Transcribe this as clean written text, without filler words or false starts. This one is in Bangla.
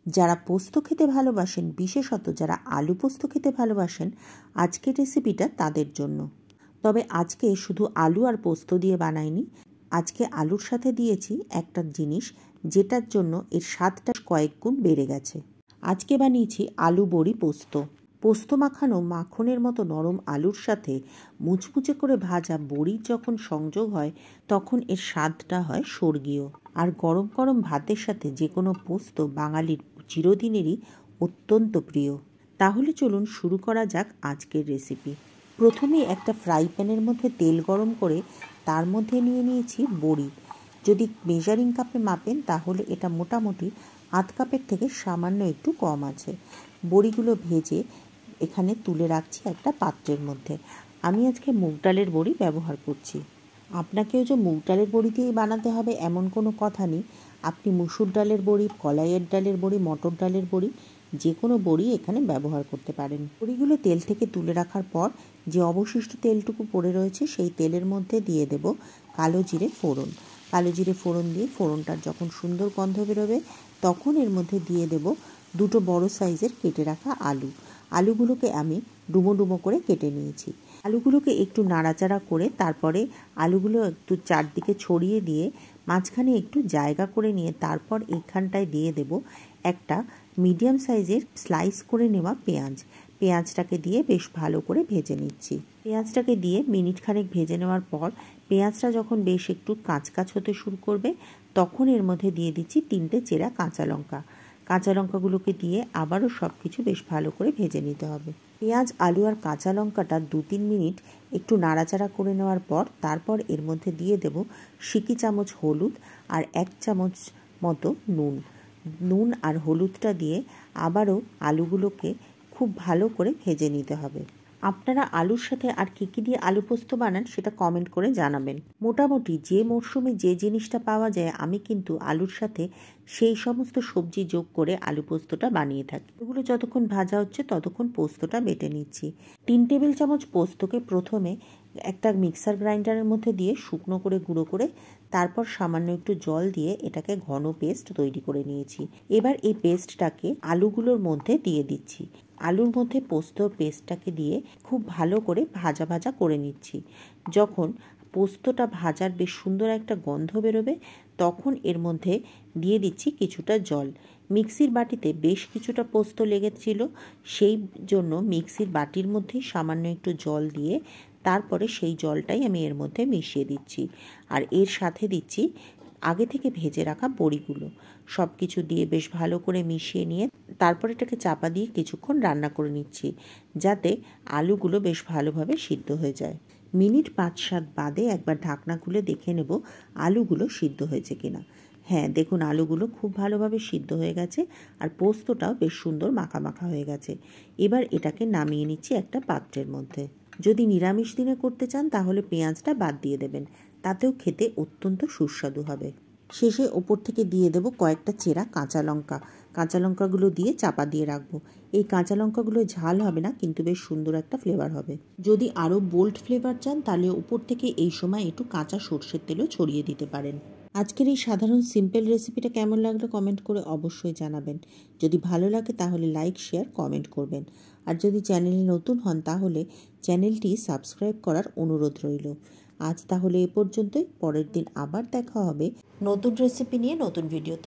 যারা পোস্ত খেতে ভালোবাসেন, বিশেষত যারা আলু পোস্ত খেতে ভালোবাসেন, আজকের রেসিপিটা তাদের জন্য। তবে আজকে শুধু আলু আর পোস্ত দিয়ে বানাইনি, আজকে আলুর সাথে দিয়েছি একটা জিনিস যেটার জন্য এর স্বাদটা কয়েক গুণ বেড়ে গেছে। আজকে বানিয়েছি আলু বড়ি পোস্ত। পোস্ত মাখানো মাখনের মতো নরম আলুর সাথে মুচমুচে করে ভাজা বড়ির যখন সংযোগ হয় তখন এর স্বাদটা হয় স্বর্গীয়। আর গরম গরম ভাতের সাথে যে কোনো পোস্ত বাঙালির চিরদিনেরই অত্যন্ত প্রিয়। তাহলে চলুন শুরু করা যাক আজকের রেসিপি। প্রথমে একটা ফ্রাই প্যানের মধ্যে তেল গরম করে তার মধ্যে নিয়ে নিয়েছি বড়ি। যদি মেজারিং কাপে মাপেন তাহলে এটা মোটামুটি আধ কাপের থেকে সামান্য একটু কম আছে। বড়িগুলো ভেজে এখানে তুলে রাখছি একটা পাত্রের মধ্যে। আমি আজকে মুগ ডালের বড়ি ব্যবহার করছি। আপনাকেও যে মুগ ডালের বড়ি দিয়েই বানাতে হবে এমন কোনো কথা নেই। আপনি মুসুর ডালের বড়ি, কলাইয়ের ডালের বড়ি, মটর ডালের বড়ি যে কোনো বড়ি এখানে ব্যবহার করতে পারেন। বড়িগুলো তেল থেকে তুলে রাখার পর যে অবশিষ্ট তেলটুকু পড়ে রয়েছে সেই তেলের মধ্যে দিয়ে দেব কালো জিরে ফোড়ন। কালো জিরে ফোড়ন দিয়ে ফোড়নটার যখন সুন্দর গন্ধ বেরোবে তখন এর মধ্যে দিয়ে দেব দুটো বড় সাইজের কেটে রাখা আলু। আলুগুলোকে আমি ডুমো ডুমো করে কেটে নিয়েছি। আলুগুলোকে একটু নাড়াচাড়া করে তারপরে আলুগুলো একটু চারদিকে ছড়িয়ে দিয়ে মাঝখানে একটু জায়গা করে নিয়ে তারপর এখানটায় দিয়ে দেব একটা মিডিয়াম সাইজের স্লাইস করে নেওয়া পেঁয়াজ। পেঁয়াজটাকে দিয়ে বেশ ভালো করে ভেজে নিচ্ছি। পেঁয়াজটাকে দিয়ে মিনিট খানেক ভেজে নেওয়ার পর পেঁয়াজটা যখন বেশ একটু কাঁচকাচ হতে শুরু করবে তখন এর মধ্যে দিয়ে দিচ্ছি 3টে চেরা কাঁচা লঙ্কা। কাঁচা লঙ্কাগুলোকে দিয়ে আবারও সব কিছু বেশ ভালো করে ভেজে নিতে হবে। পেঁয়াজ, আলু আর কাঁচা লঙ্কাটা 2-3 মিনিট একটু নাড়াচাড়া করে নেওয়ার পর তারপর এর মধ্যে দিয়ে দেব সিকি চামচ হলুদ আর 1 চামচ মতো নুন। নুন আর হলুদটা দিয়ে আবারও আলুগুলোকে খুব ভালো করে ভেজে নিতে হবে। আপনারা আলুর সাথে আর কী কী দিয়ে আলু পোস্ত বানান সেটা কমেন্ট করে জানাবেন। মোটামুটি যে মরশুমে যে জিনিসটা পাওয়া যায় আমি কিন্তু আলুর সাথে সেই সমস্ত সবজি যোগ করে আলু পোস্তটা বানিয়ে থাকি। এগুলো যতক্ষণ ভাজা হচ্ছে ততক্ষণ পোস্তটা বেটে নিচ্ছি। 3 টেবিল চামচ পোস্তকে প্রথমে একটা মিক্সার গ্রাইন্ডারের মধ্যে দিয়ে শুকনো করে গুঁড়ো করে তারপর সামান্য একটু জল দিয়ে এটাকে ঘন পেস্ট তৈরি করে নিয়েছি। এবার এই পেস্টটাকে আলুগুলোর মধ্যে দিয়ে দিচ্ছি। আলুর মধ্যে পোস্তর পেস্টটাকে দিয়ে খুব ভালো করে ভাজা ভাজা করে নিচ্ছি। যখন পোস্তটা ভাজার বেশ সুন্দর একটা গন্ধ বেরোবে তখন এর মধ্যে দিয়ে দিচ্ছি কিছুটা জল। মিক্সির বাটিতে বেশ কিছুটা পোস্ত লেগেছিল, সেই জন্য মিক্সির বাটির মধ্যেই সামান্য একটু জল দিয়ে তারপরে সেই জলটাই আমি এর মধ্যে মিশিয়ে দিচ্ছি। আর এর সাথে দিচ্ছি আগে থেকে ভেজে রাখা বড়িগুলো। সব কিছু দিয়ে বেশ ভালো করে মিশিয়ে নিয়ে তারপর এটাকে চাপা দিয়ে কিছুক্ষণ রান্না করে নিচ্ছি যাতে আলুগুলো বেশ ভালোভাবে সিদ্ধ হয়ে যায়। মিনিট 5-7 বাদে একবার ঢাকনা খুলে দেখে নেব আলুগুলো সিদ্ধ হয়েছে কিনা। হ্যাঁ, দেখুন আলুগুলো খুব ভালোভাবে সিদ্ধ হয়ে গেছে আর পোস্তটাও বেশ সুন্দর মাখা মাখা হয়ে গেছে। এবার এটাকে নামিয়ে নিচ্ছি একটা পাত্রের মধ্যে। যদি নিরামিষ দিনে করতে চান তাহলে পেঁয়াজটা বাদ দিয়ে দেবেন, তাতেও খেতে অত্যন্ত সুস্বাদু হবে। শেষে ওপর থেকে দিয়ে দেব কয়েকটা চেরা কাঁচা লঙ্কা। কাঁচা লঙ্কাগুলো দিয়ে চাপা দিয়ে রাখবো। এই কাঁচা লঙ্কাগুলো ঝাল হবে না কিন্তু বেশ সুন্দর একটা ফ্লেভার হবে। যদি আরও বোল্ড ফ্লেভার চান তাহলে উপর থেকে এই সময় একটু কাঁচা সর্ষের তেলও ছড়িয়ে দিতে পারেন। আজকের এই সাধারণ সিম্পল রেসিপিটা কেমন লাগলো কমেন্ট করে অবশ্যই জানাবেন। যদি ভালো লাগে তাহলে লাইক, শেয়ার, কমেন্ট করবেন। আর যদি চ্যানেলে নতুন হন তাহলে চ্যানেলটি সাবস্ক্রাইব করার অনুরোধ রইল। আজ তাহলে এ পর্যন্তই। পরের দিন আবার দেখা হবে নতুন রেসিপি নিয়ে নতুন ভিডিওতে।